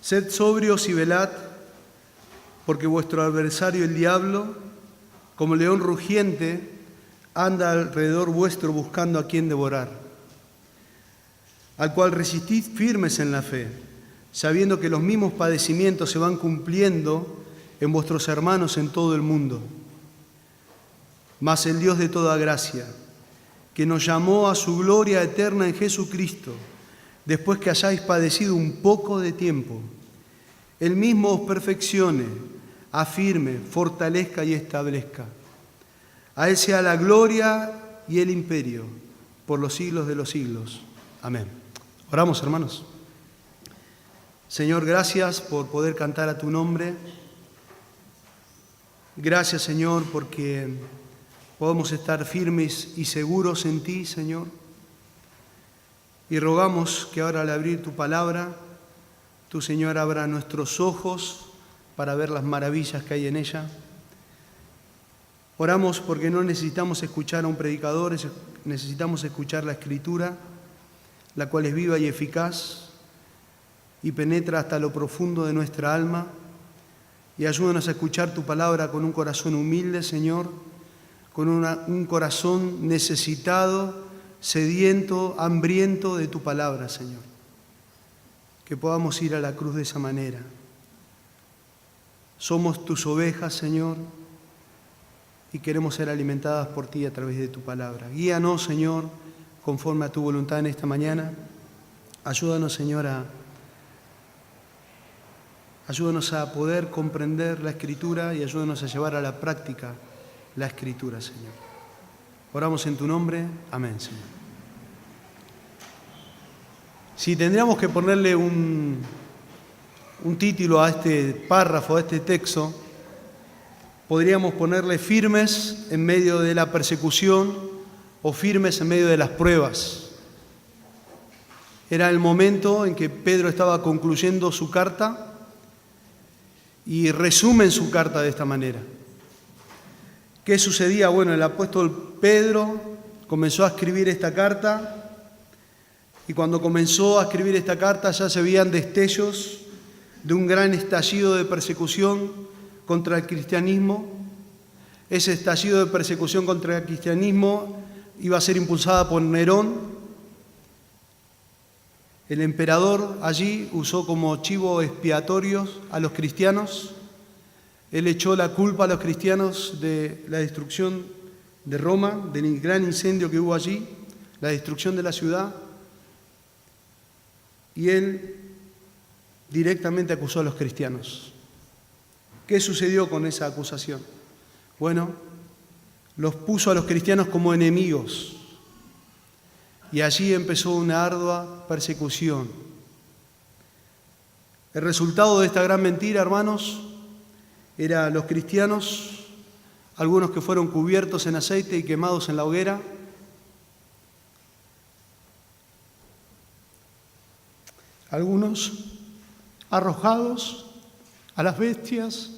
Sed sobrios y velad, porque vuestro adversario el diablo, como león rugiente, anda alrededor vuestro buscando a quien devorar, al cual resistid firmes en la fe, sabiendo que los mismos padecimientos se van cumpliendo en vuestros hermanos en todo el mundo. Mas el Dios de toda gracia, que nos llamó a su gloria eterna en Jesucristo, después que hayáis padecido un poco de tiempo, Él mismo os perfeccione, afirme, fortalezca y establezca. A Él sea la gloria y el imperio por los siglos de los siglos. Amén. Oramos, hermanos. Señor, gracias por poder cantar a tu nombre. Gracias, Señor, porque podemos estar firmes y seguros en ti, Señor. Y rogamos que ahora al abrir tu palabra, tu Señor abra nuestros ojos para ver las maravillas que hay en ella. Oramos porque no necesitamos escuchar a un predicador, necesitamos escuchar la Escritura, la cual es viva y eficaz y penetra hasta lo profundo de nuestra alma. Y ayúdanos a escuchar tu palabra con un corazón humilde, Señor, con un corazón necesitado, sediento, hambriento de tu palabra, Señor. Que podamos ir a la cruz de esa manera. Somos tus ovejas, Señor, y queremos ser alimentadas por ti a través de tu palabra. Guíanos, Señor, conforme a tu voluntad en esta mañana. Ayúdanos, Señor, ayúdanos a poder comprender la Escritura y ayúdanos a llevar a la práctica la Escritura, Señor. Oramos en tu nombre. Amén, Señor. Si tendríamos que ponerle un título a este párrafo, a este texto, podríamos ponerle firmes en medio de la persecución o firmes en medio de las pruebas. Era el momento en que Pedro estaba concluyendo su carta y resumen su carta de esta manera. ¿Qué sucedía? Bueno, el apóstol Pedro comenzó a escribir esta carta y cuando comenzó a escribir esta carta ya se veían destellos de un gran estallido de persecución contra el cristianismo. Ese estallido de persecución contra el cristianismo iba a ser impulsada por Nerón. El emperador allí usó como chivo expiatorios a los cristianos. Él echó la culpa a los cristianos de la destrucción de Roma, del gran incendio que hubo allí, la destrucción de la ciudad. Y él directamente acusó a los cristianos. ¿Qué sucedió con esa acusación? Bueno, los puso a los cristianos como enemigos. Y allí empezó una ardua persecución. El resultado de esta gran mentira, hermanos, era los cristianos, algunos que fueron cubiertos en aceite y quemados en la hoguera, algunos arrojados a las bestias,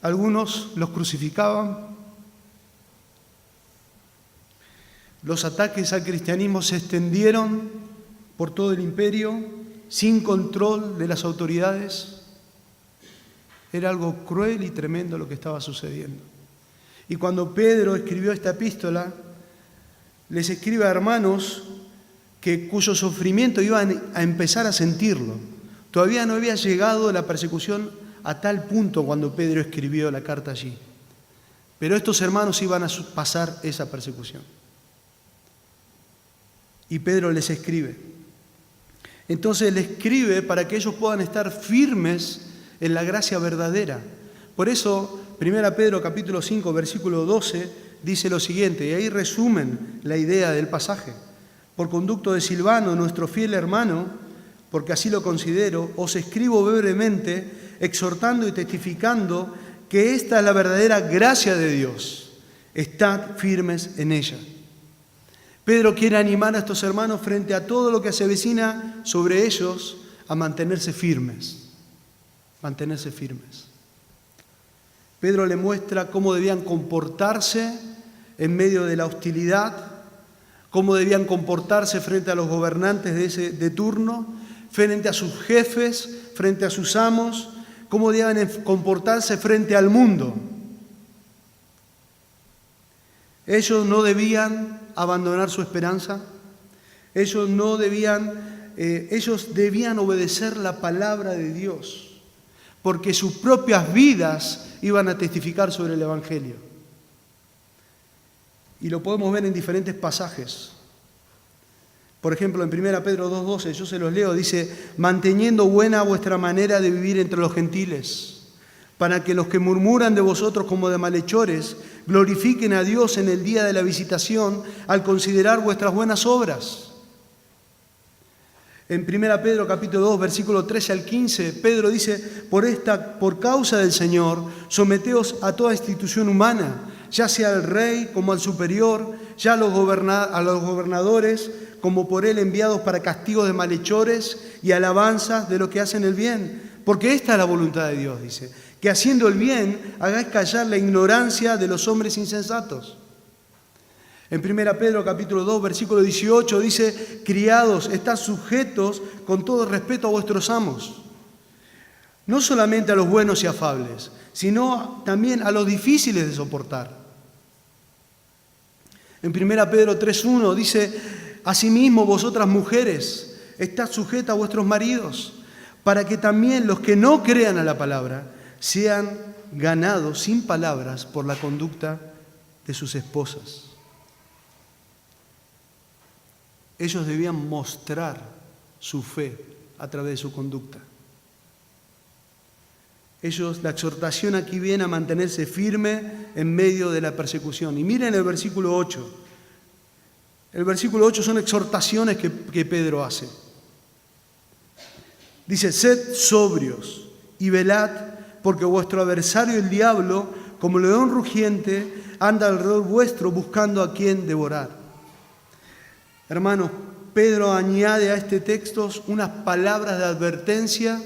algunos los crucificaban. Los ataques al cristianismo se extendieron por todo el imperio sin control de las autoridades. Era algo cruel y tremendo lo que estaba sucediendo. Y cuando Pedro escribió esta epístola, les escribe a hermanos cuyo sufrimiento iban a empezar a sentirlo. Todavía no había llegado la persecución a tal punto cuando Pedro escribió la carta allí. Pero estos hermanos iban a pasar esa persecución. Y Pedro les escribe. Entonces les escribe para que ellos puedan estar firmes en la gracia verdadera. Por eso, 1 Pedro capítulo 5, versículo 12, dice lo siguiente, y ahí resumen la idea del pasaje. Por conducto de Silvano, nuestro fiel hermano, porque así lo considero, os escribo brevemente, exhortando y testificando que esta es la verdadera gracia de Dios. Estad firmes en ella. Pedro quiere animar a estos hermanos frente a todo lo que se avecina sobre ellos a mantenerse firmes. Mantenerse firmes. Pedro le muestra cómo debían comportarse en medio de la hostilidad, cómo debían comportarse frente a los gobernantes de turno, frente a sus jefes, frente a sus amos, cómo debían comportarse frente al mundo. Ellos no debían abandonar su esperanza, ellos debían obedecer la palabra de Dios, porque sus propias vidas iban a testificar sobre el Evangelio. Y lo podemos ver en diferentes pasajes. Por ejemplo, en 1 Pedro 2:12, yo se los leo, dice: manteniendo buena vuestra manera de vivir entre los gentiles, para que los que murmuran de vosotros como de malhechores glorifiquen a Dios en el día de la visitación al considerar vuestras buenas obras. En 1 Pedro capítulo 2, versículo 13 al 15, Pedro dice: por causa del Señor, someteos a toda institución humana, ya sea al rey como al superior, ya a los gobernadores como por él enviados para castigos de malhechores y alabanzas de los que hacen el bien. Porque esta es la voluntad de Dios, dice, que haciendo el bien hagáis callar la ignorancia de los hombres insensatos. En 1 Pedro capítulo 2, versículo 18 dice: criados, estad sujetos con todo respeto a vuestros amos, no solamente a los buenos y afables, sino también a los difíciles de soportar. En 1 Pedro 3:1 dice: asimismo vosotras mujeres, estad sujetas a vuestros maridos, para que también los que no crean a la palabra sean ganados sin palabras por la conducta de sus esposas. Ellos debían mostrar su fe a través de su conducta. La exhortación aquí viene a mantenerse firme en medio de la persecución. Y miren el versículo 8. El versículo 8 son exhortaciones que Pedro hace. Dice: sed sobrios y velad, porque vuestro adversario el diablo, como león rugiente, anda alrededor vuestro buscando a quien devorar. Hermanos, Pedro añade a este texto unas palabras de advertencia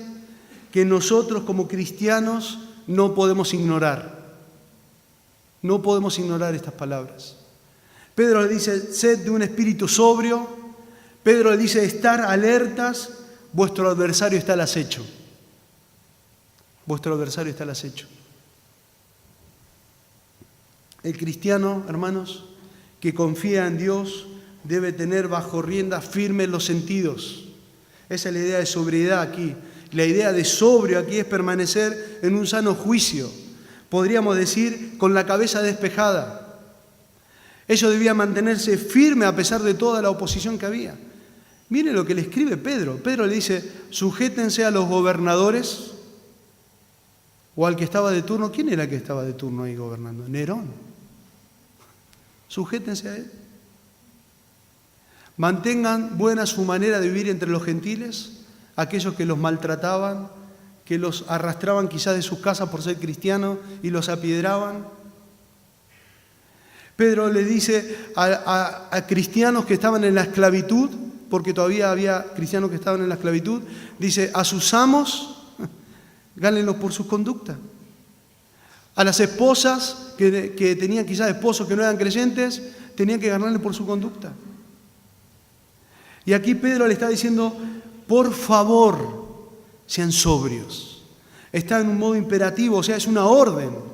que nosotros como cristianos no podemos ignorar. No podemos ignorar estas palabras. Pedro le dice: sed de un espíritu sobrio. Pedro le dice: estar alertas. Vuestro adversario está al acecho. Vuestro adversario está al acecho. El cristiano, hermanos, que confía en Dios, debe tener bajo rienda firmes los sentidos. Esa es la idea de sobriedad aquí. La idea de sobrio aquí es permanecer en un sano juicio. Podríamos decir, con la cabeza despejada. Ellos debían mantenerse firmes a pesar de toda la oposición que había. Mire lo que le escribe Pedro. Pedro le dice: sujétense a los gobernadores o al que estaba de turno. ¿Quién era el que estaba de turno ahí gobernando? Nerón. Sujétense a él. Mantengan buena su manera de vivir entre los gentiles, aquellos que los maltrataban, que los arrastraban quizás de sus casas por ser cristianos y los apiedraban. Pedro le dice a cristianos que estaban en la esclavitud, porque todavía había cristianos que estaban en la esclavitud, dice: a sus amos, gánenlos por su conducta. A las esposas que tenían quizás esposos que no eran creyentes, tenían que ganarles por su conducta. Y aquí Pedro le está diciendo: por favor, sean sobrios. Está en un modo imperativo, o sea, es una orden.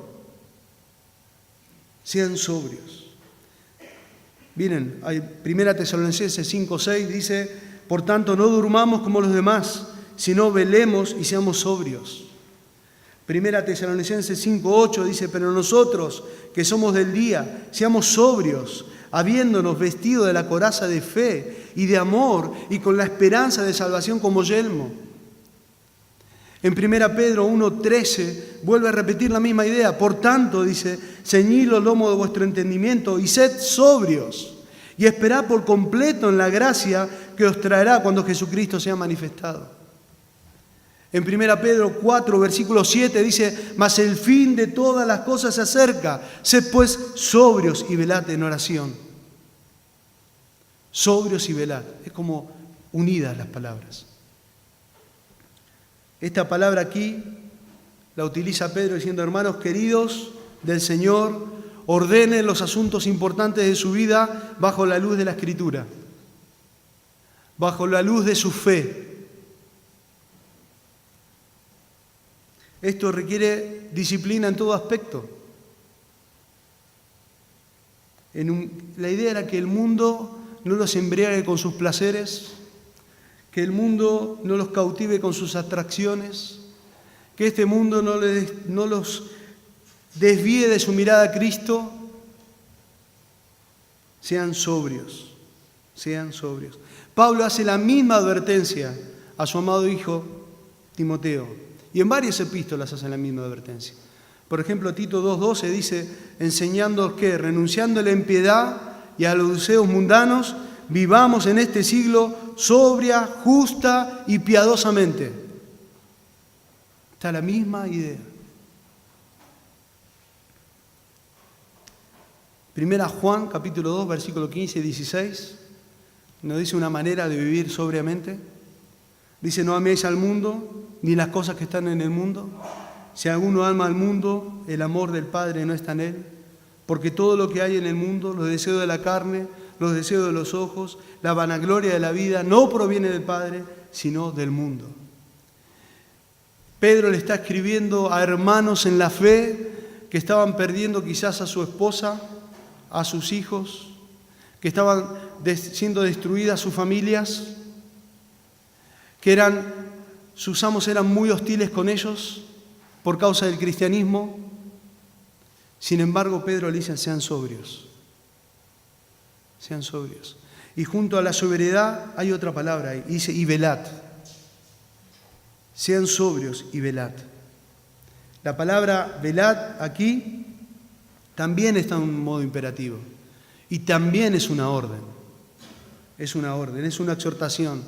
Sean sobrios. Miren, 1 Tesalonicenses 5:6 dice: por tanto, no durmamos como los demás, sino velemos y seamos sobrios. 1 Tesalonicenses 5:8 dice: pero nosotros, que somos del día, seamos sobrios, habiéndonos vestido de la coraza de fe y de amor y con la esperanza de salvación como yelmo. En 1 Pedro 1:13 vuelve a repetir la misma idea. Por tanto, dice: ceñid los lomos de vuestro entendimiento y sed sobrios y esperad por completo en la gracia que os traerá cuando Jesucristo sea manifestado. En 1 Pedro 4, versículo 7 dice: mas el fin de todas las cosas se acerca. Sed pues sobrios y velad en oración. Sobrios y velad. Es como unidas las palabras. Esta palabra aquí la utiliza Pedro diciendo: hermanos queridos del Señor, ordene los asuntos importantes de su vida bajo la luz de la Escritura, bajo la luz de su fe. Esto requiere disciplina en todo aspecto. La idea era que el mundo no los embriague con sus placeres, que el mundo no los cautive con sus atracciones, que este mundo no los desvíe de su mirada a Cristo. Sean sobrios, sean sobrios. Pablo hace la misma advertencia a su amado hijo Timoteo, y en varias epístolas hace la misma advertencia. Por ejemplo, Tito 2:12 dice, enseñándoos que, renunciando a la impiedad y a los deseos mundanos, vivamos en este siglo sobria, justa y piadosamente. Está la misma idea. Primera Juan, capítulo 2, versículo 15 y 16, nos dice una manera de vivir sobriamente. Dice, no améis al mundo, ni las cosas que están en el mundo. Si alguno ama al mundo, el amor del Padre no está en él. Porque todo lo que hay en el mundo, los deseos de la carne, los deseos de los ojos, la vanagloria de la vida, no proviene del Padre, sino del mundo. Pedro le está escribiendo a hermanos en la fe que estaban perdiendo quizás a su esposa, a sus hijos, que estaban siendo destruidas sus familias, que sus amos eran muy hostiles con ellos por causa del cristianismo. Sin embargo, Pedro le dice, sean sobrios, sean sobrios. Y junto a la sobriedad hay otra palabra ahí, dice, y velad. Sean sobrios y velad. La palabra velad aquí también está en un modo imperativo y también es una orden. Es una orden, es una exhortación.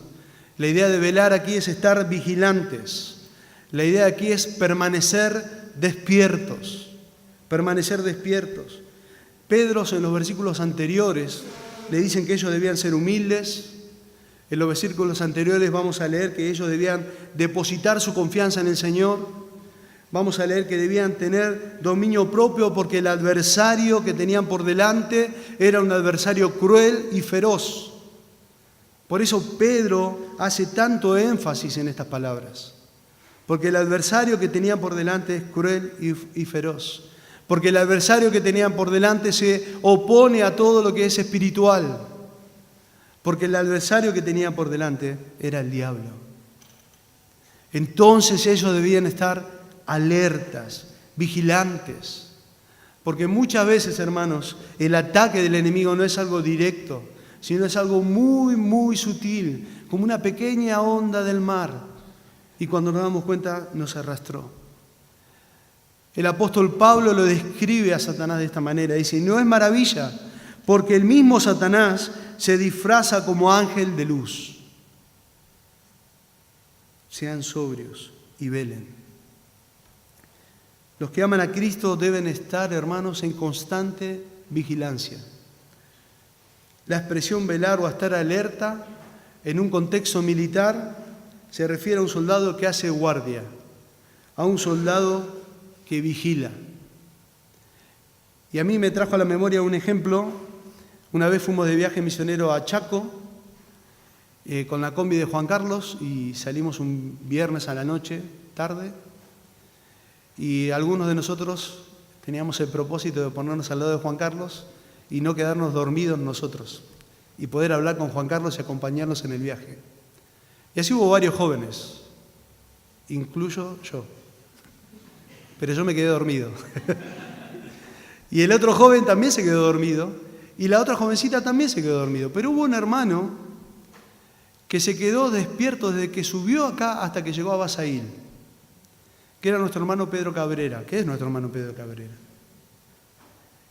La idea de velar aquí es estar vigilantes. La idea aquí es permanecer despiertos. Permanecer despiertos. Pedro en los versículos anteriores le dicen que ellos debían ser humildes. En los versículos anteriores vamos a leer que ellos debían depositar su confianza en el Señor. Vamos a leer que debían tener dominio propio porque el adversario que tenían por delante era un adversario cruel y feroz. Por eso Pedro hace tanto énfasis en estas palabras. Porque el adversario que tenían por delante es cruel y feroz. Porque el adversario que tenían por delante se opone a todo lo que es espiritual. Porque el adversario que tenían por delante era el diablo. Entonces ellos debían estar alertas, vigilantes. Porque muchas veces, hermanos, el ataque del enemigo no es algo directo, sino es algo muy, muy sutil, como una pequeña onda del mar. Y cuando nos damos cuenta, nos arrastró. El apóstol Pablo lo describe a Satanás de esta manera. Dice, no es maravilla, porque el mismo Satanás se disfraza como ángel de luz. Sean sobrios y velen. Los que aman a Cristo deben estar, hermanos, en constante vigilancia. La expresión velar o estar alerta en un contexto militar se refiere a un soldado que hace guardia, a un soldado que vigila. Y a mí me trajo a la memoria un ejemplo. Una vez fuimos de viaje misionero a Chaco con la combi de Juan Carlos y salimos un viernes a la noche, tarde, y algunos de nosotros teníamos el propósito de ponernos al lado de Juan Carlos y no quedarnos dormidos nosotros y poder hablar con Juan Carlos y acompañarnos en el viaje. Y así hubo varios jóvenes, incluyo yo, pero yo me quedé dormido. Y el otro joven también se quedó dormido y la otra jovencita también se quedó dormido. Pero hubo un hermano que se quedó despierto desde que subió acá hasta que llegó a Basail, que era nuestro hermano Pedro Cabrera. ¿Qué es nuestro hermano Pedro Cabrera?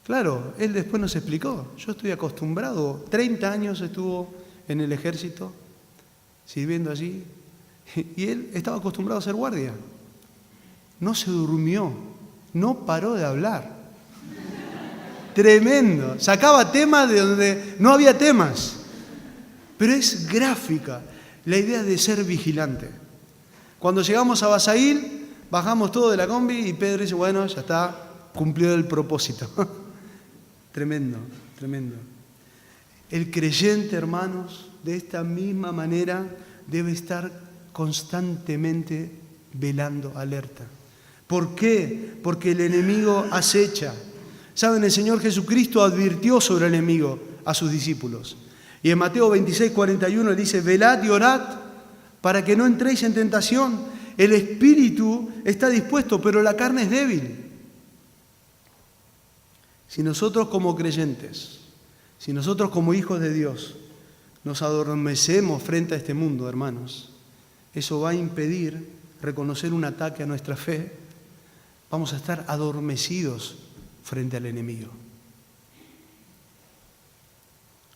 Claro, él después nos explicó. Yo estoy acostumbrado, 30 años estuvo en el ejército, sirviendo allí, y él estaba acostumbrado a ser guardia. No se durmió, no paró de hablar. Tremendo. Sacaba temas de donde no había temas. Pero es gráfica la idea de ser vigilante. Cuando llegamos a Basail, bajamos todo de la combi y Pedro dice, bueno, ya está, cumplió el propósito. Tremendo, tremendo. El creyente, hermanos, de esta misma manera debe estar constantemente velando, alerta. ¿Por qué? Porque el enemigo acecha. ¿Saben? El Señor Jesucristo advirtió sobre el enemigo a sus discípulos. Y en Mateo 26, 41 dice, velad y orad para que no entréis en tentación. El espíritu está dispuesto, pero la carne es débil. Si nosotros como creyentes, si nosotros como hijos de Dios nos adormecemos frente a este mundo, hermanos, eso va a impedir reconocer un ataque a nuestra fe. Vamos a estar adormecidos frente al enemigo.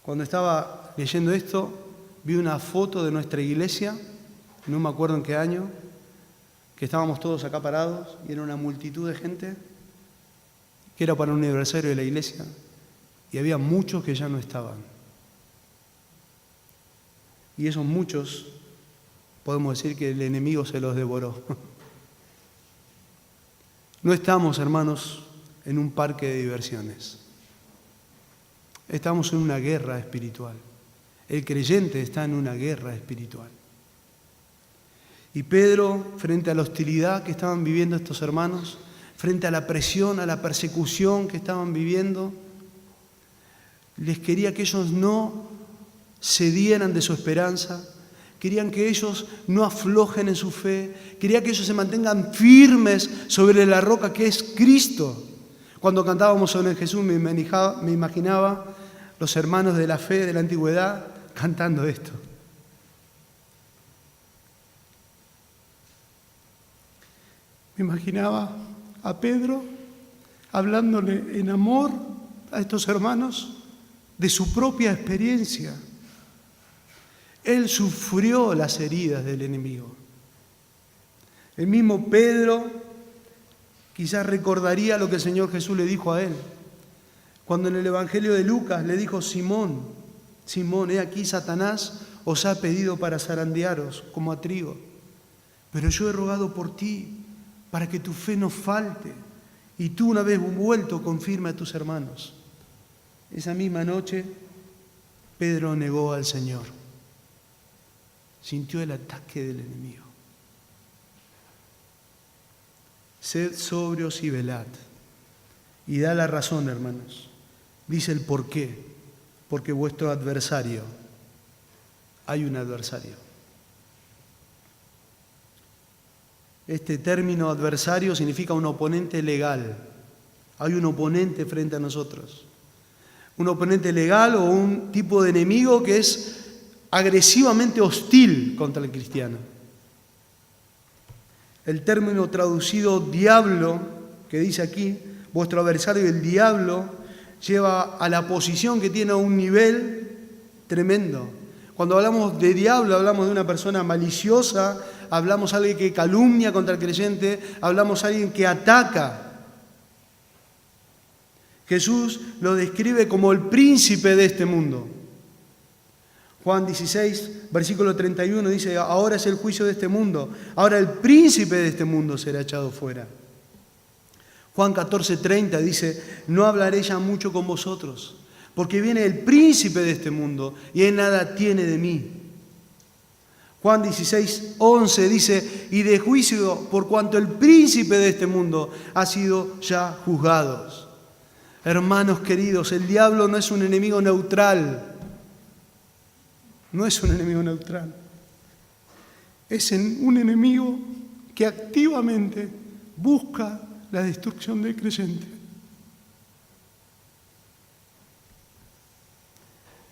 Cuando estaba leyendo esto, vi una foto de nuestra iglesia, no me acuerdo en qué año, que estábamos todos acá parados y era una multitud de gente, que era para un aniversario de la iglesia, y había muchos que ya no estaban. Y esos muchos, podemos decir que el enemigo se los devoró. No estamos, hermanos, en un parque de diversiones. Estamos en una guerra espiritual. El creyente está en una guerra espiritual. Y Pedro, frente a la hostilidad que estaban viviendo estos hermanos, frente a la presión, a la persecución que estaban viviendo, les quería que ellos no cedieran de su esperanza, querían que ellos no aflojen en su fe, quería que ellos se mantengan firmes sobre la roca que es Cristo. Cuando cantábamos sobre Jesús me imaginaba los hermanos de la fe de la antigüedad cantando esto. Me imaginaba a Pedro hablándole en amor a estos hermanos de su propia experiencia. Él sufrió las heridas del enemigo. El mismo Pedro quizás recordaría lo que el Señor Jesús le dijo a él. Cuando en el Evangelio de Lucas le dijo, Simón, Simón, he aquí Satanás os ha pedido para zarandearos como a trigo. Pero yo he rogado por ti para que tu fe no falte y tú una vez vuelto confirme a tus hermanos. Esa misma noche Pedro negó al Señor. Sintió el ataque del enemigo. Sed sobrios y velad. Y da la razón, hermanos. Dice el por qué. Porque vuestro adversario, hay un adversario. Este término adversario significa un oponente legal. Hay un oponente frente a nosotros. Un oponente legal o un tipo de enemigo que es agresivamente hostil contra el cristiano. El término traducido diablo, que dice aquí, vuestro adversario, el diablo, lleva a la posición que tiene a un nivel tremendo. Cuando hablamos de diablo, hablamos de una persona maliciosa, hablamos de alguien que calumnia contra el creyente, hablamos de alguien que ataca. Jesús lo describe como el príncipe de este mundo. Juan 16, versículo 31 dice, ahora es el juicio de este mundo, ahora el príncipe de este mundo será echado fuera. Juan 14, 30 dice, no hablaré ya mucho con vosotros, porque viene el príncipe de este mundo y él nada tiene de mí. Juan 16, 11 dice, y de juicio por cuanto el príncipe de este mundo ha sido ya juzgado. Hermanos queridos, el diablo no es un enemigo neutral. No es un enemigo neutral. Es un enemigo que activamente busca la destrucción del creyente.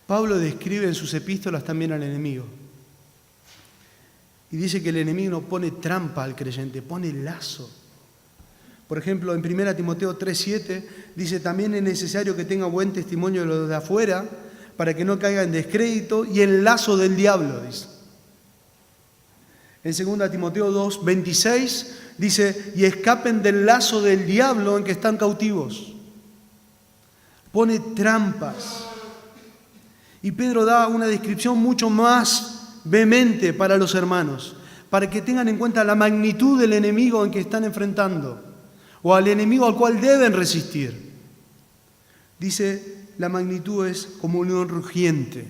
Pablo describe en sus epístolas también al enemigo. Y dice que el enemigo no pone trampa al creyente, pone lazo. Por ejemplo, en 1 Timoteo 3:7 dice, también es necesario que tenga buen testimonio de los de afuera, para que no caiga en descrédito y en lazo del diablo, dice. En 2 Timoteo 2:26 dice, y escapen del lazo del diablo en que están cautivos. Pone trampas. Y Pedro da una descripción mucho más vehemente para los hermanos, para que tengan en cuenta la magnitud del enemigo en que están enfrentando, o al enemigo al cual deben resistir. Dice, la magnitud es como un león rugiente.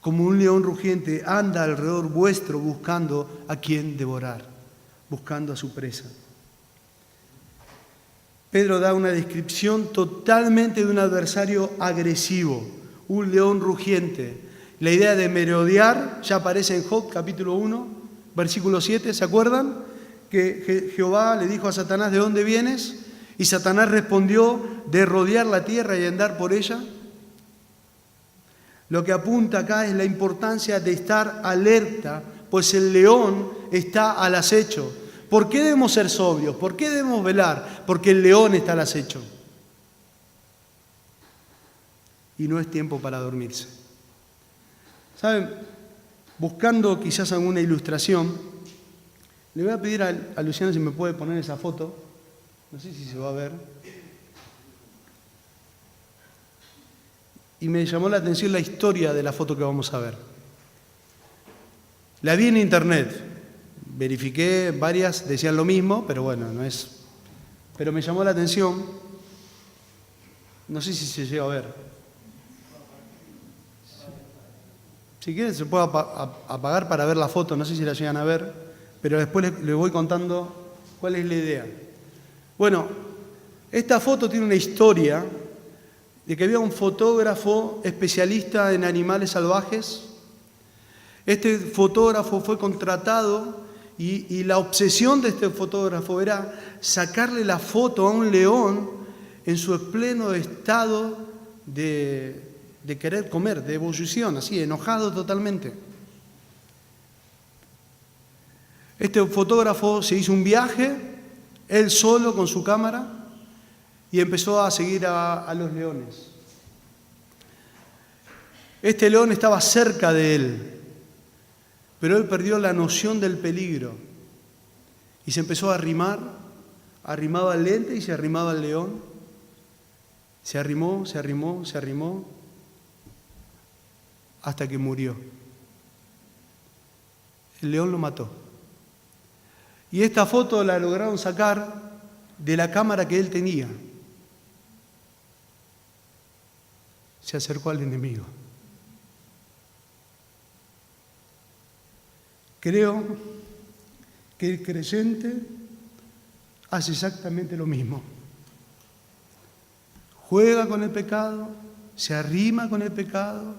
Como un león rugiente anda alrededor vuestro buscando a quien devorar, buscando a su presa. Pedro da una descripción totalmente de un adversario agresivo, un león rugiente. La idea de merodear ya aparece en Job capítulo 1, versículo 7, ¿se acuerdan? Que Jehová le dijo a Satanás, ¿de dónde vienes? Y Satanás respondió, de rodear la tierra y andar por ella. Lo que apunta acá es la importancia de estar alerta, pues el león está al acecho. ¿Por qué debemos ser sobrios? ¿Por qué debemos velar? Porque el león está al acecho. Y no es tiempo para dormirse. ¿Saben? Buscando quizás alguna ilustración, le voy a pedir a Luciano si me puede poner esa foto. No sé si se va a ver. Y me llamó la atención la historia de la foto que vamos a ver. La vi en internet. Verifiqué, varias decían lo mismo, pero bueno, no es. Pero me llamó la atención. No sé si se llega a ver. Si quieren se puede apagar para ver la foto, no sé si la llegan a ver, pero después les voy contando cuál es la idea. Bueno, esta foto tiene una historia de que había un fotógrafo especialista en animales salvajes. Este fotógrafo fue contratado y la obsesión de este fotógrafo era sacarle la foto a un león en su pleno estado de querer comer, de ebullición, así, enojado totalmente. Este fotógrafo se hizo un viaje, él solo con su cámara, y empezó a seguir a los leones. Este león estaba cerca de él, pero él perdió la noción del peligro y se empezó a arrimar, arrimaba al lente y se arrimaba al león. Se arrimó, se arrimó, se arrimó, hasta que murió. El león lo mató. Y esta foto la lograron sacar de la cámara que él tenía. Se acercó al enemigo. Creo que el creyente hace exactamente lo mismo. Juega con el pecado, se arrima con el pecado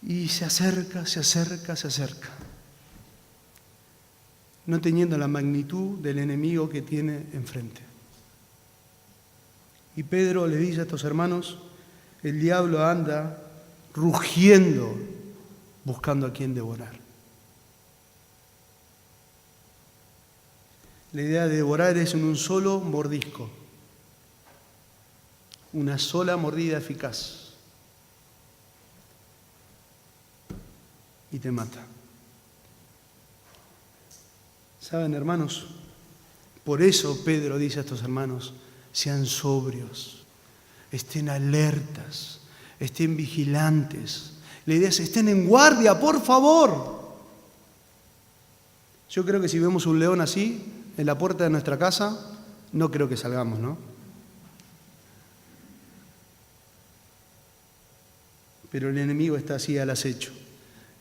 y se acerca, se acerca, se acerca, no teniendo la magnitud del enemigo que tiene enfrente. Y Pedro le dice a estos hermanos, el diablo anda rugiendo, buscando a quien devorar. La idea de devorar es en un solo mordisco, una sola mordida eficaz, y te mata. ¿Saben, hermanos? Por eso Pedro dice a estos hermanos, sean sobrios, estén alertas, estén vigilantes. La idea es, estén en guardia, por favor. Yo creo que si vemos un león así en la puerta de nuestra casa, no creo que salgamos, ¿no? Pero el enemigo está así al acecho.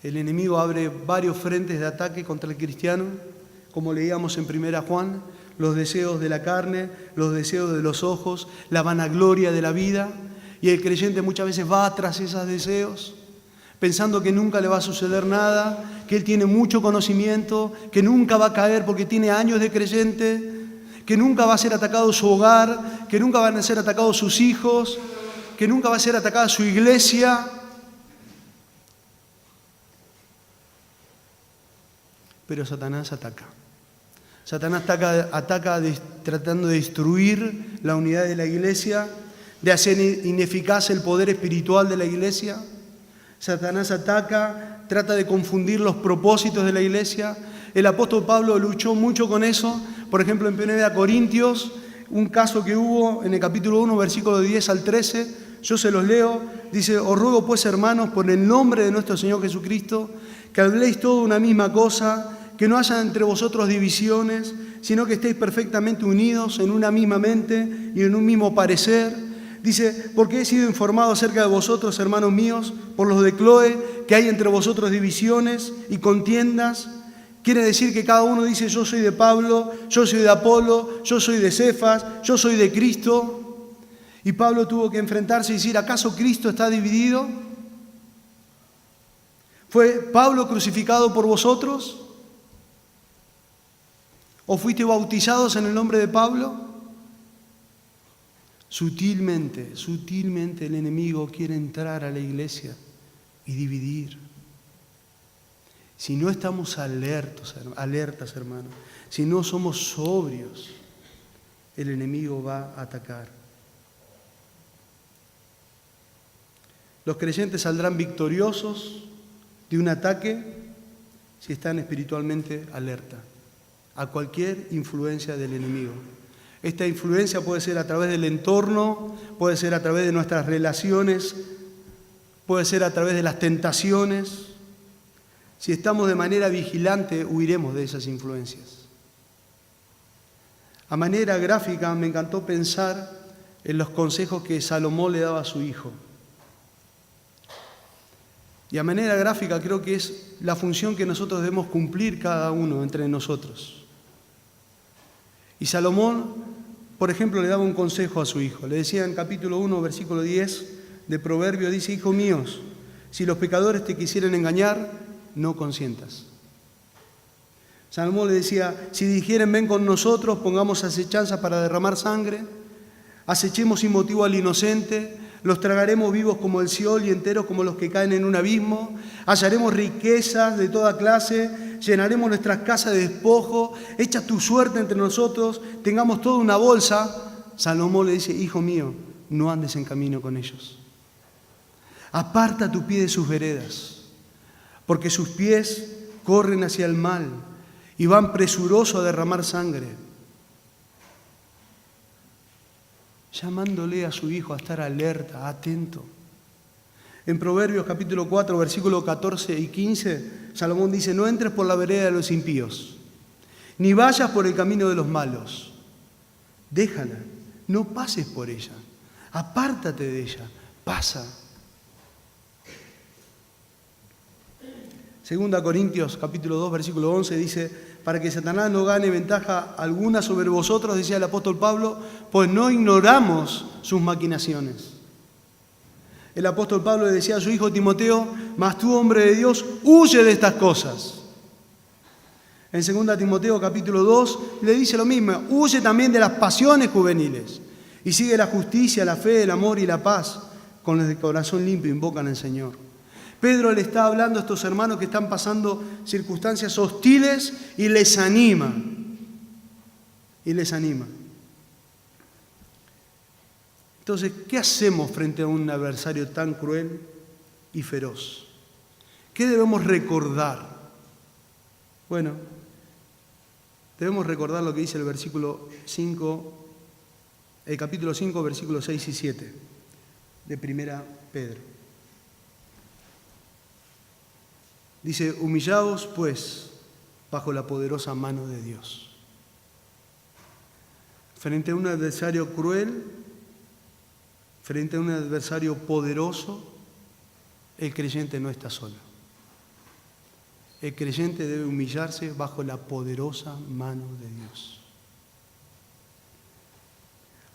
El enemigo abre varios frentes de ataque contra el cristiano, como leíamos en 1 Juan, los deseos de la carne, los deseos de los ojos, la vanagloria de la vida, y el creyente muchas veces va tras esos deseos, pensando que nunca le va a suceder nada, que él tiene mucho conocimiento, que nunca va a caer porque tiene años de creyente, que nunca va a ser atacado su hogar, que nunca van a ser atacados sus hijos, que nunca va a ser atacada su iglesia. Pero Satanás ataca. Satanás ataca tratando de destruir la unidad de la iglesia, de hacer ineficaz el poder espiritual de la iglesia. Satanás ataca, trata de confundir los propósitos de la iglesia. El apóstol Pablo luchó mucho con eso. Por ejemplo, en 1 Corintios, un caso que hubo en el capítulo 1, versículos 10 al 13, yo se los leo, dice, os ruego pues, hermanos, por el nombre de nuestro Señor Jesucristo, que habléis todo una misma cosa, que no haya entre vosotros divisiones, sino que estéis perfectamente unidos en una misma mente y en un mismo parecer. Dice, porque he sido informado acerca de vosotros, hermanos míos, por los de Cloé, que hay entre vosotros divisiones y contiendas. Quiere decir que cada uno dice, yo soy de Pablo, yo soy de Apolo, yo soy de Cefas, yo soy de Cristo. Y Pablo tuvo que enfrentarse y decir, ¿acaso Cristo está dividido? ¿Fue Pablo crucificado por vosotros? ¿O fuiste bautizados en el nombre de Pablo? Sutilmente el enemigo quiere entrar a la iglesia y dividir. Si no estamos alertas, hermanos, si no somos sobrios, el enemigo va a atacar. Los creyentes saldrán victoriosos de un ataque si están espiritualmente alerta a cualquier influencia del enemigo. Esta influencia puede ser a través del entorno, puede ser a través de nuestras relaciones, puede ser a través de las tentaciones. Si estamos de manera vigilante, huiremos de esas influencias. A manera gráfica, me encantó pensar en los consejos que Salomón le daba a su hijo. Y a manera gráfica creo que es la función que nosotros debemos cumplir cada uno entre nosotros. Y Salomón, por ejemplo, le daba un consejo a su hijo. Le decía en capítulo 1, versículo 10 de Proverbios, dice, hijos míos, si los pecadores te quisieren engañar, no consientas. Salomón le decía, si dijeren ven con nosotros, pongamos acechanza para derramar sangre, acechemos sin motivo al inocente, los tragaremos vivos como el Seol y enteros como los que caen en un abismo, hallaremos riquezas de toda clase, llenaremos nuestras casas de despojo, echa tu suerte entre nosotros, tengamos toda una bolsa. Salomón le dice, hijo mío, no andes en camino con ellos. Aparta tu pie de sus veredas, porque sus pies corren hacia el mal y van presurosos a derramar sangre. Llamándole a su hijo a estar alerta, atento. En Proverbios capítulo 4, versículos 14 y 15, Salomón dice, no entres por la vereda de los impíos, ni vayas por el camino de los malos. Déjala, no pases por ella, apártate de ella, pasa. 2 Corintios capítulo 2, versículo 11 dice, para que Satanás no gane ventaja alguna sobre vosotros, decía el apóstol Pablo, pues no ignoramos sus maquinaciones. El apóstol Pablo le decía a su hijo Timoteo, mas tú, hombre de Dios, huye de estas cosas. En 2 Timoteo capítulo 2 le dice lo mismo, huye también de las pasiones juveniles y sigue la justicia, la fe, el amor y la paz, con los de corazón limpio invocan al Señor. Pedro le está hablando a estos hermanos que están pasando circunstancias hostiles y les anima. Entonces, ¿qué hacemos frente a un adversario tan cruel y feroz? ¿Qué debemos recordar? Bueno, debemos recordar lo que dice el capítulo 5, versículos 6 y 7 de 1 Pedro. Dice, humillaos pues bajo la poderosa mano de Dios. Frente a un adversario cruel, frente a un adversario poderoso, el creyente no está solo. El creyente debe humillarse bajo la poderosa mano de Dios,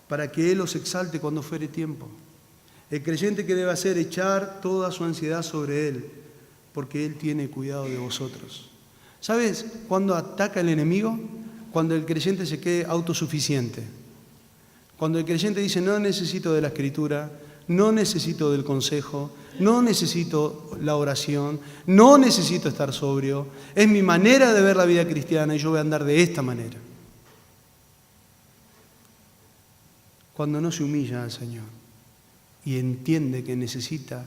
para que Él os exalte cuando fuere tiempo. El creyente que debe hacer echar toda su ansiedad sobre Él, porque Él tiene cuidado de vosotros. ¿Sabes cuándo ataca el enemigo? Cuando el creyente se quede autosuficiente. Cuando el creyente dice, no necesito de la Escritura, no necesito del consejo, no necesito la oración, no necesito estar sobrio, es mi manera de ver la vida cristiana y yo voy a andar de esta manera. Cuando no se humilla al Señor y entiende que necesita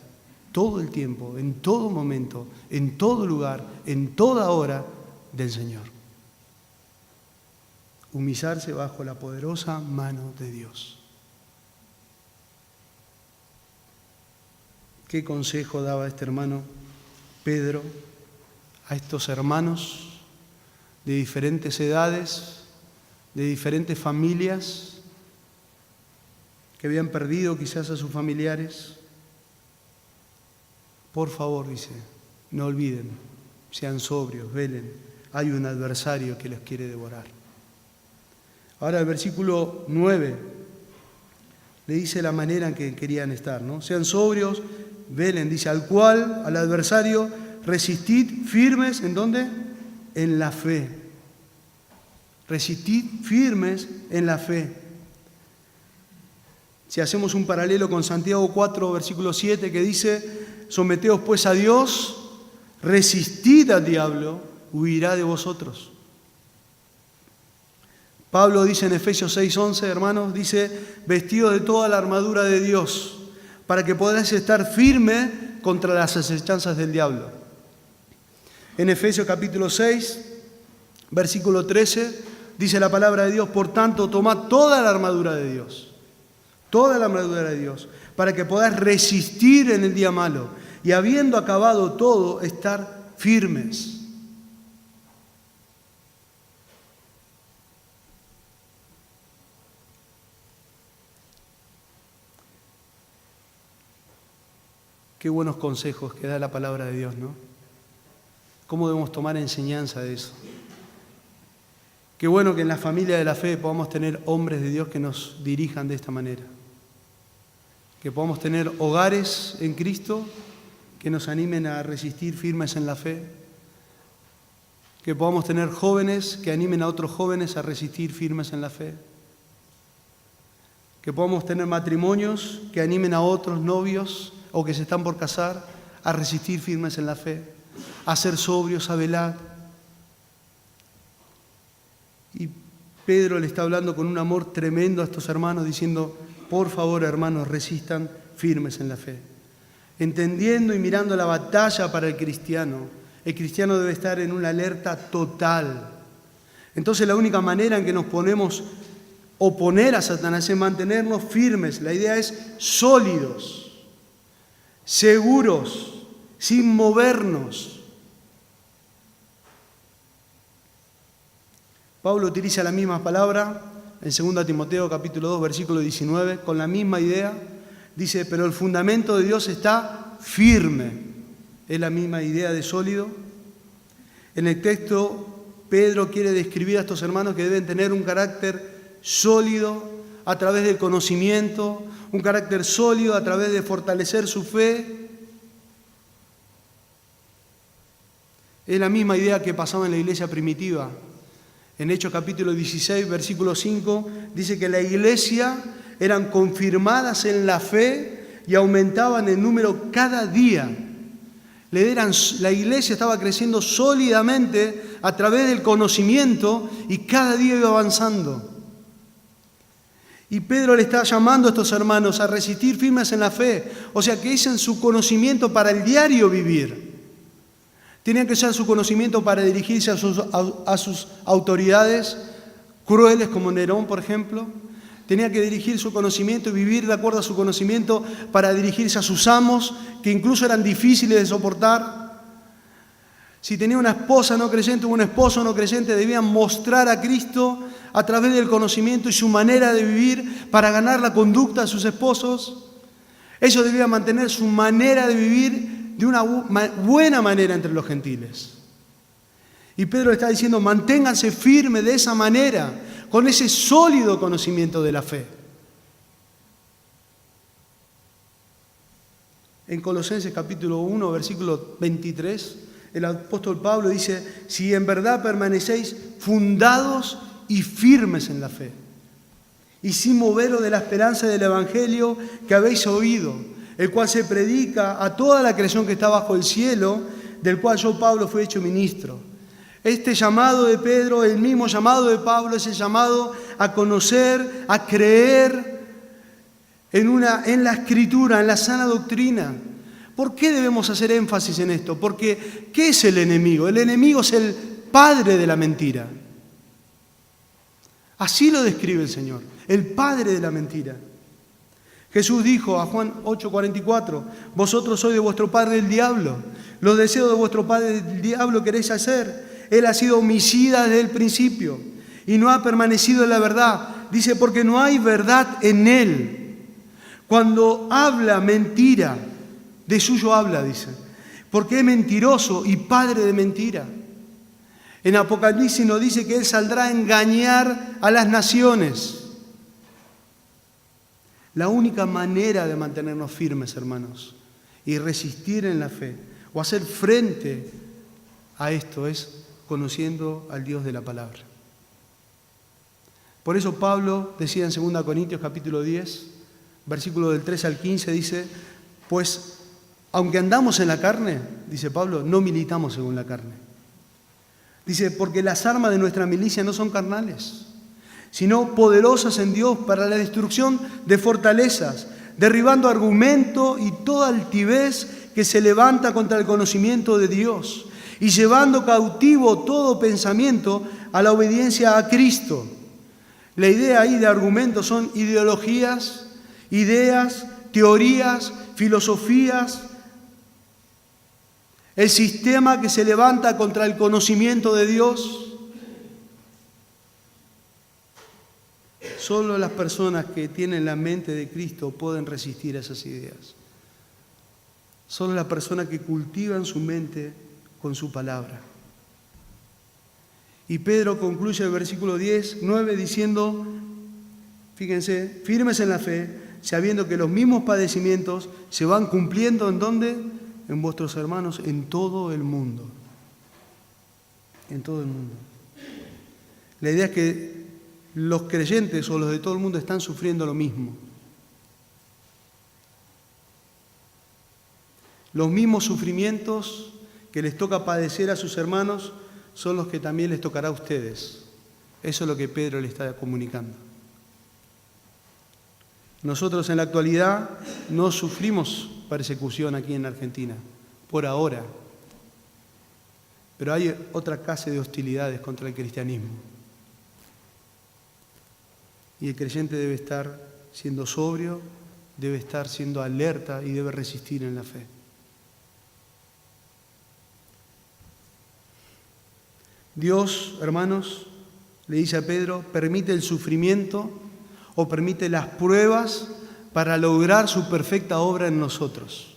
todo el tiempo, en todo momento, en todo lugar, en toda hora del Señor. Humillarse bajo la poderosa mano de Dios. ¿Qué consejo daba este hermano Pedro a estos hermanos de diferentes edades, de diferentes familias que habían perdido quizás a sus familiares. Por favor, dice, no olviden, sean sobrios, velen, hay un adversario que los quiere devorar. Ahora el versículo 9 le dice la manera en que querían estar, ¿no? Sean sobrios, velen, dice, al adversario, resistid firmes, ¿en dónde? En la fe. Resistid firmes en la fe. Si hacemos un paralelo con Santiago 4, versículo 7, que dice, someteos pues a Dios, resistid al diablo, huirá de vosotros. Pablo dice en Efesios 6, 11, hermanos, dice, vestidos de toda la armadura de Dios, para que podáis estar firme contra las acechanzas del diablo. En Efesios capítulo 6, versículo 13, dice la palabra de Dios, por tanto, tomad toda la armadura de Dios, para que podáis resistir en el día malo, y habiendo acabado todo, estar firmes. Qué buenos consejos que da la palabra de Dios, ¿no? ¿Cómo debemos tomar enseñanza de eso? Qué bueno que en la familia de la fe podamos tener hombres de Dios que nos dirijan de esta manera. Que podamos tener hogares en Cristo que nos animen a resistir firmes en la fe. Que podamos tener jóvenes que animen a otros jóvenes a resistir firmes en la fe. Que podamos tener matrimonios que animen a otros novios o que se están por casar a resistir firmes en la fe, a ser sobrios, a velar. Y Pedro le está hablando con un amor tremendo a estos hermanos, diciendo, por favor, hermanos, resistan firmes en la fe. Entendiendo y mirando la batalla para el cristiano debe estar en una alerta total. Entonces la única manera en que nos podemos oponer a Satanás es mantenernos firmes. La idea es sólidos, seguros, sin movernos. Pablo utiliza la misma palabra en 2 Timoteo capítulo 2, versículo 19, con la misma idea. Dice, pero el fundamento de Dios está firme. Es la misma idea de sólido. En el texto, Pedro quiere describir a estos hermanos que deben tener un carácter sólido a través del conocimiento, un carácter sólido a través de fortalecer su fe. Es la misma idea que pasaba en la iglesia primitiva. En Hechos capítulo 16, versículo 5, dice que la iglesia eran confirmadas en la fe y aumentaban en número cada día. La iglesia estaba creciendo sólidamente a través del conocimiento y cada día iba avanzando. Y Pedro le está llamando a estos hermanos a resistir firmes en la fe, o sea que usen su conocimiento para el diario vivir. Tenían que usar su conocimiento para dirigirse a sus autoridades crueles como Nerón, por ejemplo. Tenía que dirigir su conocimiento y vivir de acuerdo a su conocimiento para dirigirse a sus amos, que incluso eran difíciles de soportar. Si tenía una esposa no creyente o un esposo no creyente, debían mostrar a Cristo a través del conocimiento y su manera de vivir para ganar la conducta de sus esposos. Ellos debían mantener su manera de vivir de una buena manera entre los gentiles. Y Pedro está diciendo, manténganse firmes de esa manera, con ese sólido conocimiento de la fe. En Colosenses capítulo 1, versículo 23, el apóstol Pablo dice, si en verdad permanecéis fundados y firmes en la fe, y sin moveros de la esperanza del evangelio que habéis oído, el cual se predica a toda la creación que está bajo el cielo, del cual yo, Pablo, fui hecho ministro. Este llamado de Pedro, el mismo llamado de Pablo, es el llamado a conocer, a creer en la Escritura, en la sana doctrina. ¿Por qué debemos hacer énfasis en esto? Porque, ¿qué es el enemigo? El enemigo es el padre de la mentira. Así lo describe el Señor, el padre de la mentira. Jesús dijo a Juan 8:44, vosotros sois de vuestro padre el diablo, los deseos de vuestro padre el diablo queréis hacer. Él ha sido homicida desde el principio y no ha permanecido en la verdad. Dice, porque no hay verdad en él. Cuando habla mentira, de suyo habla, dice, porque es mentiroso y padre de mentira. En Apocalipsis nos dice que él saldrá a engañar a las naciones. La única manera de mantenernos firmes, hermanos, y resistir en la fe, o hacer frente a esto, es conociendo al Dios de la palabra. Por eso Pablo decía en 2 Corintios capítulo 10, versículo del 3 al 15, dice, pues aunque andamos en la carne, dice Pablo, no militamos según la carne. Dice, porque las armas de nuestra milicia no son carnales, sino poderosas en Dios para la destrucción de fortalezas, derribando argumento y toda altivez que se levanta contra el conocimiento de Dios, y llevando cautivo todo pensamiento a la obediencia a Cristo. La idea ahí de argumentos son ideologías, ideas, teorías, filosofías. El sistema que se levanta contra el conocimiento de Dios. Solo las personas que tienen la mente de Cristo pueden resistir a esas ideas. Solo las personas que cultivan su mente con su palabra. Y Pedro concluye el versículo 9 diciendo, fíjense, firmes en la fe, sabiendo que los mismos padecimientos se van cumpliendo ¿en dónde? En vuestros hermanos en todo el mundo. En todo el mundo. La idea es que los creyentes o los de todo el mundo están sufriendo lo mismo. Los mismos sufrimientos que les toca padecer a sus hermanos son los que también les tocará a ustedes. Eso es lo que Pedro le está comunicando. Nosotros en la actualidad no sufrimos persecución aquí en Argentina, por ahora. Pero hay otra clase de hostilidades contra el cristianismo. Y el creyente debe estar siendo sobrio, debe estar siendo alerta y debe resistir en la fe. Dios, hermanos, le dice a Pedro, permite el sufrimiento o permite las pruebas para lograr su perfecta obra en nosotros.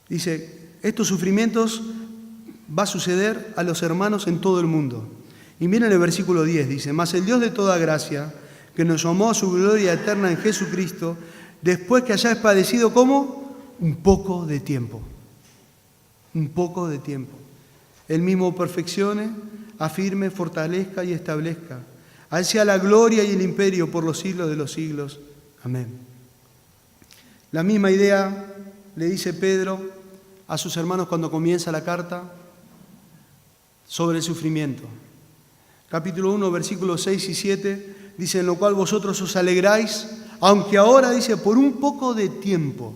Dice, estos sufrimientos va a suceder a los hermanos en todo el mundo. Y miren el versículo 10, dice, mas el Dios de toda gracia, que nos llamó a su gloria eterna en Jesucristo, después que hayáis padecido, ¿cómo? Un poco de tiempo. Un poco de tiempo. Él mismo perfeccione, afirme, fortalezca y establezca. A Él sea la gloria y el imperio por los siglos de los siglos. Amén. La misma idea le dice Pedro a sus hermanos cuando comienza la carta sobre el sufrimiento. Capítulo 1, versículos 6 y 7, dice, en lo cual vosotros os alegráis, aunque ahora, dice, por un poco de tiempo.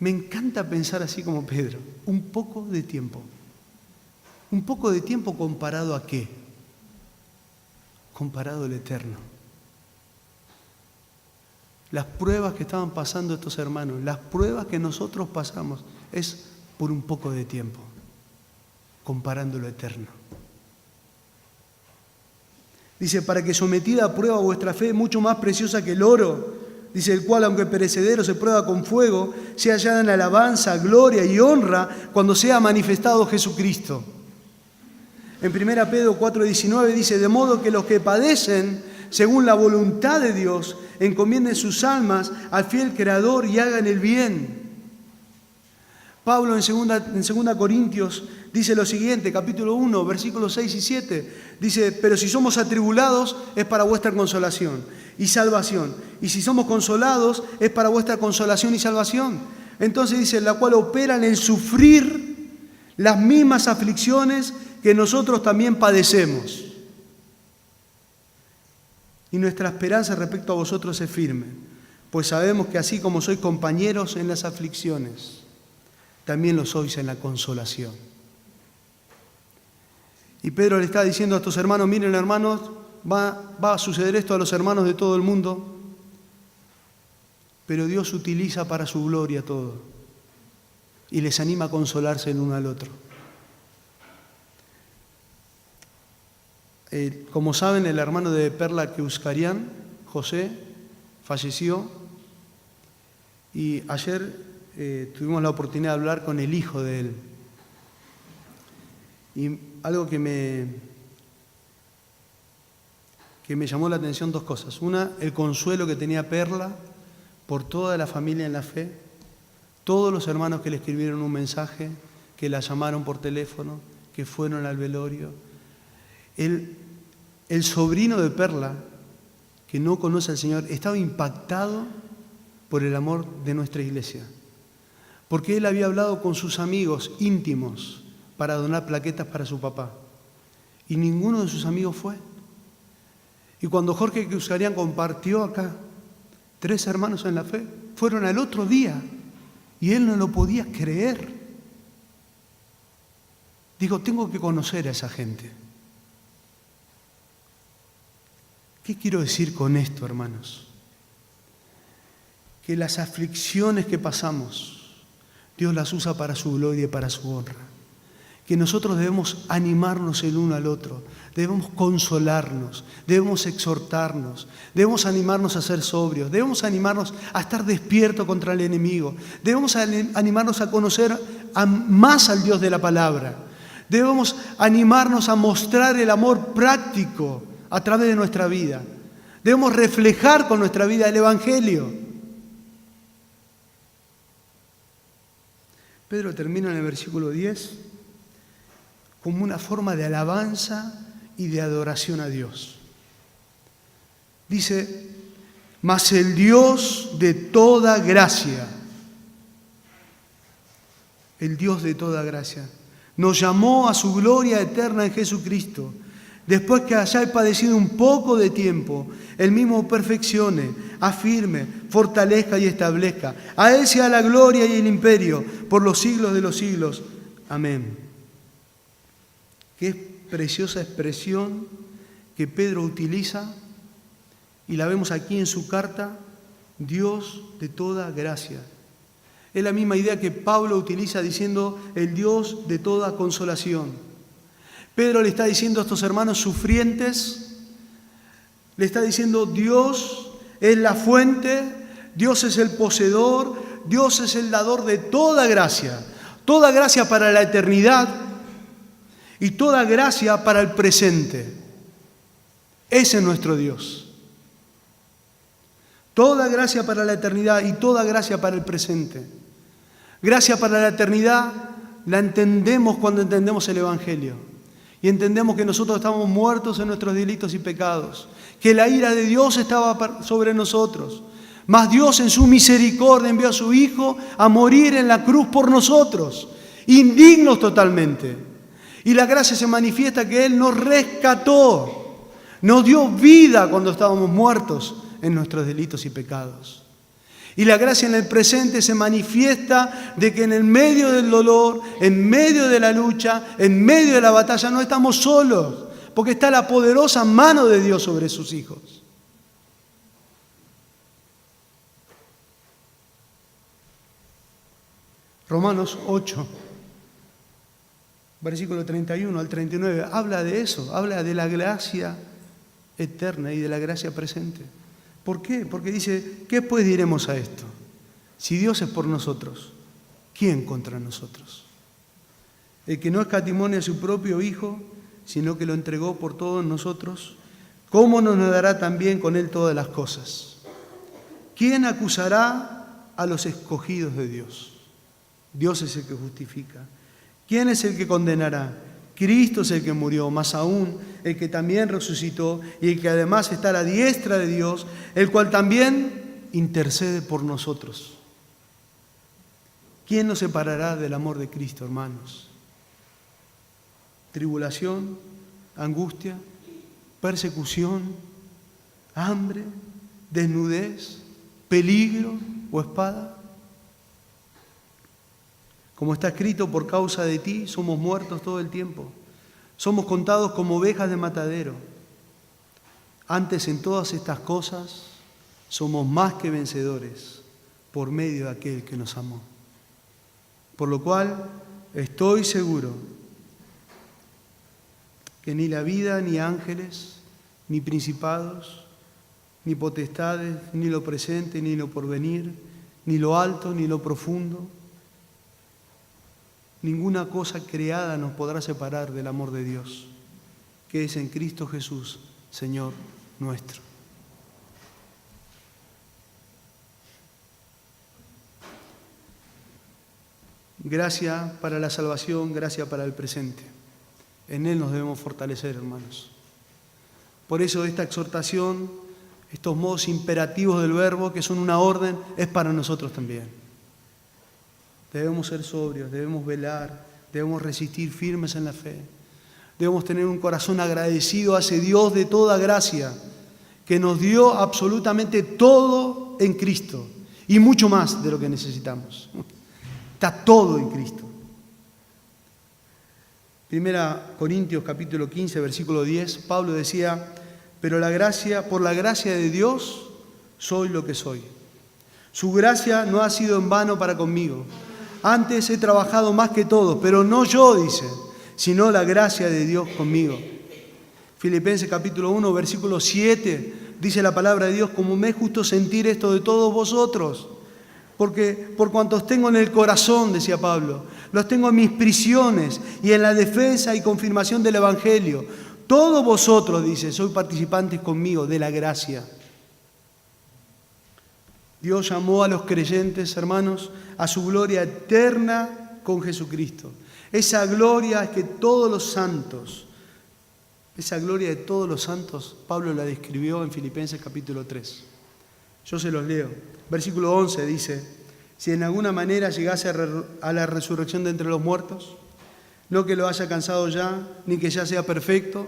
Me encanta pensar así como Pedro, un poco de tiempo. ¿Un poco de tiempo comparado a qué? Comparado al eterno. Las pruebas que estaban pasando estos hermanos, las pruebas que nosotros pasamos, es por un poco de tiempo, comparando lo eterno. Dice, para que sometida a prueba vuestra fe, mucho más preciosa que el oro, dice, el cual, aunque perecedero, se prueba con fuego, sea hallada en alabanza, gloria y honra cuando sea manifestado Jesucristo. En 1 Pedro 4:19 dice, de modo que los que padecen según la voluntad de Dios, encomienden sus almas al fiel Creador y hagan el bien. Pablo en 2 Corintios dice lo siguiente, capítulo 1, versículos 6 y 7, dice, pero si somos atribulados es para vuestra consolación y salvación, y si somos consolados es para vuestra consolación y salvación. Entonces dice, la cual operan en sufrir las mismas aflicciones que nosotros también padecemos. Y nuestra esperanza respecto a vosotros es firme, pues sabemos que así como sois compañeros en las aflicciones, también lo sois en la consolación. Y Pedro le está diciendo a estos hermanos, miren hermanos, va a suceder esto a los hermanos de todo el mundo, pero Dios utiliza para su gloria todo y les anima a consolarse el uno al otro. Como saben, el hermano de Perla Keuskarian, José, falleció y ayer tuvimos la oportunidad de hablar con el hijo de él. Y algo que me llamó la atención, dos cosas. Una, el consuelo que tenía Perla por toda la familia en la fe, todos los hermanos que le escribieron un mensaje, que la llamaron por teléfono, que fueron al velorio. El sobrino de Perla, que no conoce al Señor, estaba impactado por el amor de nuestra iglesia, porque él había hablado con sus amigos íntimos para donar plaquetas para su papá, y ninguno de sus amigos fue. Y cuando Jorge Keuskarian compartió acá, 3 hermanos en la fe fueron al otro día, y él no lo podía creer. Digo, tengo que conocer a esa gente. ¿Qué quiero decir con esto, hermanos? Que las aflicciones que pasamos, Dios las usa para su gloria y para su honra. Que nosotros debemos animarnos el uno al otro, debemos consolarnos, debemos exhortarnos, debemos animarnos a ser sobrios, debemos animarnos a estar despiertos contra el enemigo, debemos animarnos a conocer más al Dios de la palabra, debemos animarnos a mostrar el amor práctico a través de nuestra vida, debemos reflejar con nuestra vida el Evangelio. Pedro termina en el versículo 10 como una forma de alabanza y de adoración a Dios. Dice, mas el Dios de toda gracia, el Dios de toda gracia, nos llamó a su gloria eterna en Jesucristo, después que haya padecido un poco de tiempo, Él mismo perfeccione, afirme, fortalezca y establezca. A Él sea la gloria y el imperio por los siglos de los siglos. Amén. Qué preciosa expresión que Pedro utiliza, y la vemos aquí en su carta, Dios de toda gracia. Es la misma idea que Pablo utiliza diciendo el Dios de toda consolación. Pedro le está diciendo a estos hermanos sufrientes, le está diciendo Dios es la fuente, Dios es el poseedor, Dios es el dador de toda gracia para la eternidad y toda gracia para el presente. Ese es nuestro Dios. Toda gracia para la eternidad y toda gracia para el presente. Gracia para la eternidad la entendemos cuando entendemos el Evangelio. Y entendemos que nosotros estamos muertos en nuestros delitos y pecados. Que la ira de Dios estaba sobre nosotros. Mas Dios en su misericordia envió a su Hijo a morir en la cruz por nosotros. Indignos totalmente. Y la gracia se manifiesta que Él nos rescató. Nos dio vida cuando estábamos muertos en nuestros delitos y pecados. Y la gracia en el presente se manifiesta de que en el medio del dolor, en medio de la lucha, en medio de la batalla, no estamos solos, porque está la poderosa mano de Dios sobre sus hijos. Romanos 8, versículo 31 al 39, habla de eso, habla de la gracia eterna y de la gracia presente. ¿Por qué? Porque dice, ¿qué pues diremos a esto? Si Dios es por nosotros, ¿quién contra nosotros? El que no escatimó a su propio Hijo, sino que lo entregó por todos nosotros, ¿cómo no nos dará también con Él todas las cosas? ¿Quién acusará a los escogidos de Dios? Dios es el que justifica. ¿Quién es el que condenará? Cristo es el que murió, más aún el que también resucitó y el que además está a la diestra de Dios, el cual también intercede por nosotros. ¿Quién nos separará del amor de Cristo, hermanos? ¿Tribulación, angustia, persecución, hambre, desnudez, peligro o espada? Como está escrito, por causa de ti somos muertos todo el tiempo. Somos contados como ovejas de matadero. Antes en todas estas cosas somos más que vencedores por medio de aquel que nos amó. Por lo cual estoy seguro que ni la vida, ni ángeles, ni principados, ni potestades, ni lo presente, ni lo porvenir, ni lo alto, ni lo profundo, ninguna cosa creada nos podrá separar del amor de Dios, que es en Cristo Jesús, Señor nuestro. Gracia para la salvación, gracia para el presente. En Él nos debemos fortalecer, hermanos. Por eso esta exhortación, estos modos imperativos del verbo, que son una orden, es para nosotros también. Debemos ser sobrios, debemos velar, debemos resistir firmes en la fe. Debemos tener un corazón agradecido a ese Dios de toda gracia, que nos dio absolutamente todo en Cristo y mucho más de lo que necesitamos. Está todo en Cristo. Primera Corintios capítulo 15, versículo 10, Pablo decía, pero por la gracia de Dios soy lo que soy. Su gracia no ha sido en vano para conmigo. Antes he trabajado más que todos, pero no yo, dice, sino la gracia de Dios conmigo. Filipenses capítulo 1, versículo 7, dice la palabra de Dios, como me es justo sentir esto de todos vosotros, porque por cuantos tengo en el corazón, decía Pablo, los tengo en mis prisiones y en la defensa y confirmación del Evangelio. Todos vosotros, dice, sois participantes conmigo de la gracia. Dios llamó a los creyentes, hermanos, a su gloria eterna con Jesucristo. Esa gloria es que todos los santos, esa gloria de todos los santos, Pablo la describió en Filipenses capítulo 3. Yo se los leo. Versículo 11 dice, si en alguna manera llegase a la resurrección de entre los muertos, no que lo haya alcanzado ya, ni que ya sea perfecto.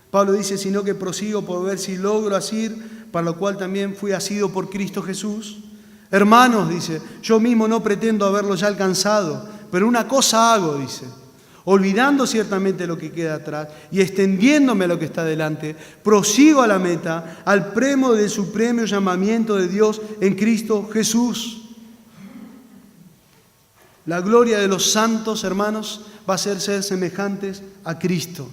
Pablo dice, sino que prosigo por ver si logro asir, para lo cual también fui asido por Cristo Jesús. Hermanos, dice, yo mismo no pretendo haberlo ya alcanzado, pero una cosa hago, dice, olvidando ciertamente lo que queda atrás y extendiéndome a lo que está delante, prosigo a la meta, al premio del supremo llamamiento de Dios en Cristo Jesús. La gloria de los santos, hermanos, va a ser semejantes a Cristo.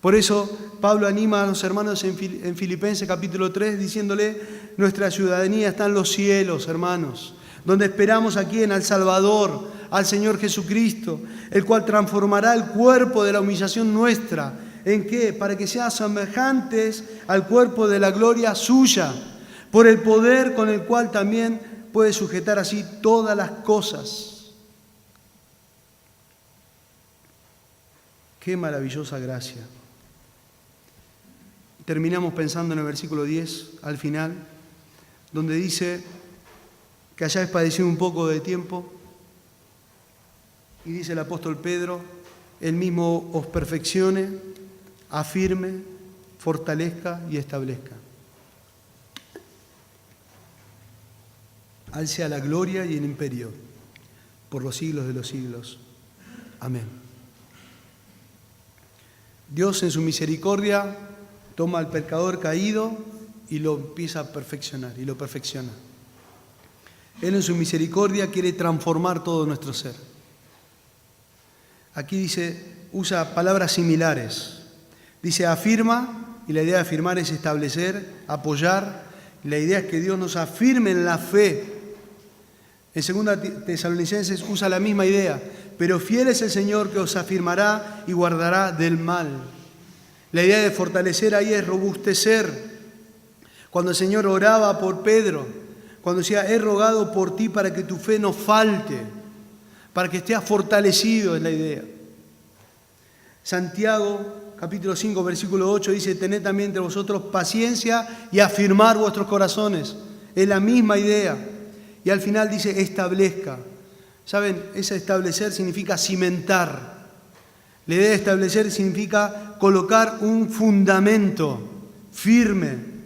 Por eso Pablo anima a los hermanos en Filipenses capítulo 3 diciéndole, nuestra ciudadanía está en los cielos, hermanos, donde esperamos aquí al Salvador, al Señor Jesucristo, el cual transformará el cuerpo de la humillación nuestra. ¿En qué? Para que sean semejantes al cuerpo de la gloria suya, por el poder con el cual también puede sujetar así todas las cosas. Qué maravillosa gracia. Terminamos pensando en el versículo 10, al final, donde dice que hayáis padecido un poco de tiempo, y dice el apóstol Pedro, él mismo os perfeccione, afirme, fortalezca y establezca. A él sea la gloria y el imperio por los siglos de los siglos. Amén. Dios en su misericordia toma al pecador caído y lo empieza a perfeccionar y lo perfecciona. Él en su misericordia quiere transformar todo nuestro ser. Aquí dice, usa palabras similares. Dice afirma, y la idea de afirmar es establecer, apoyar. La idea es que Dios nos afirme en la fe. En 2 Tesalonicenses usa la misma idea. Pero fiel es el Señor que os afirmará y guardará del mal. La idea de fortalecer ahí es robustecer. Cuando el Señor oraba por Pedro, cuando decía, he rogado por ti para que tu fe no falte, para que estés fortalecido, es la idea. Santiago, capítulo 5, versículo 8, dice, tened también entre vosotros paciencia y afirmar vuestros corazones. Es la misma idea. Y al final dice, establezca. ¿Saben? Ese establecer significa cimentar. La idea de establecer significa colocar un fundamento firme.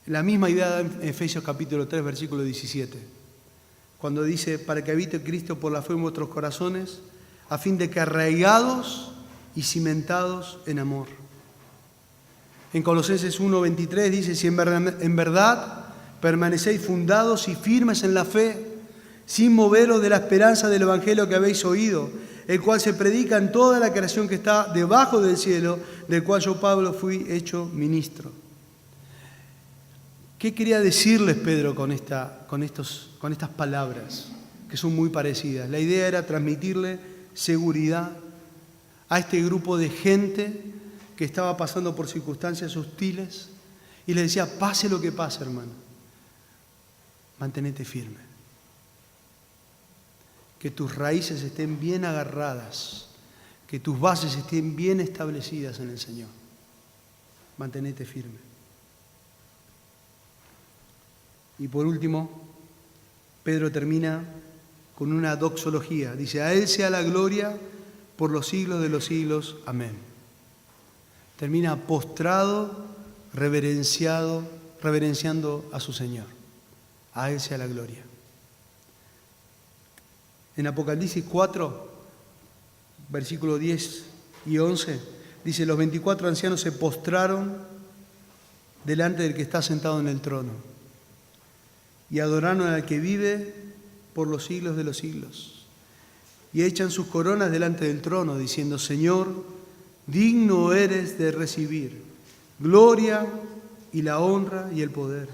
La misma idea en Efesios capítulo 3, versículo 17. Cuando dice, para que habite Cristo por la fe en vuestros corazones, a fin de que arraigados y cimentados en amor. En Colosenses 1, 23 dice, si en verdad permanecéis fundados y firmes en la fe, sin moveros de la esperanza del Evangelio que habéis oído, el cual se predica en toda la creación que está debajo del cielo, del cual yo, Pablo, fui hecho ministro. ¿Qué quería decirles Pedro con estas palabras, que son muy parecidas? La idea era transmitirle seguridad a este grupo de gente que estaba pasando por circunstancias hostiles y le decía, pase lo que pase, hermano, mantenete firme. Que tus raíces estén bien agarradas, que tus bases estén bien establecidas en el Señor. Mantenete firme. Y por último, Pedro termina con una doxología. Dice, a Él sea la gloria por los siglos de los siglos. Amén. Termina postrado, reverenciando a su Señor. A Él sea la gloria. En Apocalipsis 4, versículos 10 y 11, dice, los 24 ancianos se postraron delante del que está sentado en el trono y adoraron al que vive por los siglos de los siglos. Y echan sus coronas delante del trono, diciendo, Señor, digno eres de recibir gloria y la honra y el poder,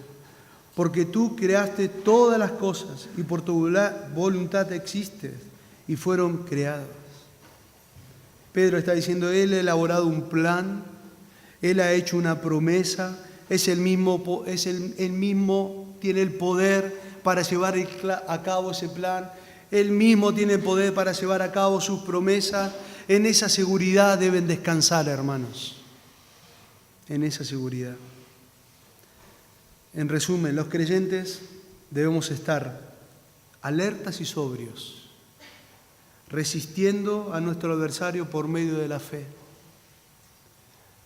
porque tú creaste todas las cosas y por tu voluntad existen y fueron creadas. Pedro está diciendo, Él ha elaborado un plan, Él ha hecho una promesa, Él mismo tiene el poder para llevar a cabo ese plan, Él mismo tiene el poder para llevar a cabo sus promesas. En esa seguridad deben descansar, hermanos, en esa seguridad. En resumen, los creyentes debemos estar alertas y sobrios, resistiendo a nuestro adversario por medio de la fe.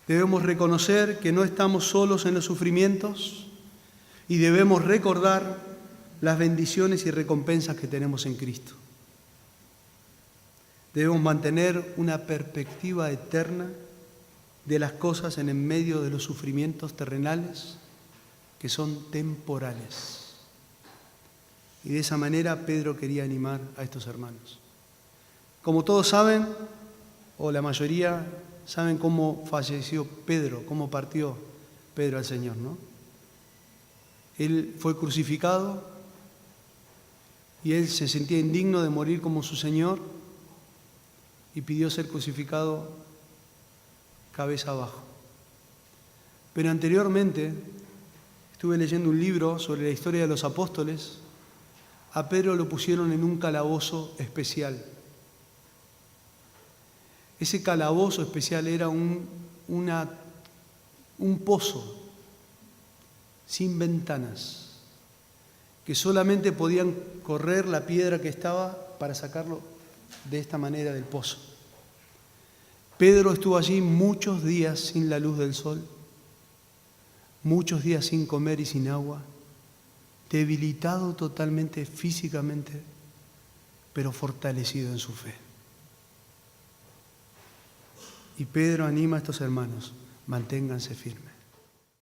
Debemos reconocer que no estamos solos en los sufrimientos y debemos recordar las bendiciones y recompensas que tenemos en Cristo. Debemos mantener una perspectiva eterna de las cosas en el medio de los sufrimientos terrenales que son temporales. Y de esa manera Pedro quería animar a estos hermanos. Como todos saben, o la mayoría saben cómo falleció Pedro, cómo partió Pedro al Señor, ¿no? Él fue crucificado y él se sentía indigno de morir como su Señor y pidió ser crucificado cabeza abajo. Pero anteriormente estuve leyendo un libro sobre la historia de los apóstoles. A Pedro lo pusieron en un calabozo especial. Ese calabozo especial era un pozo sin ventanas, que solamente podían correr la piedra que estaba para sacarlo de esta manera del pozo. Pedro estuvo allí muchos días sin la luz del sol, muchos días sin comer y sin agua, debilitado totalmente físicamente, pero fortalecido en su fe. Y Pedro anima a estos hermanos, manténganse firmes.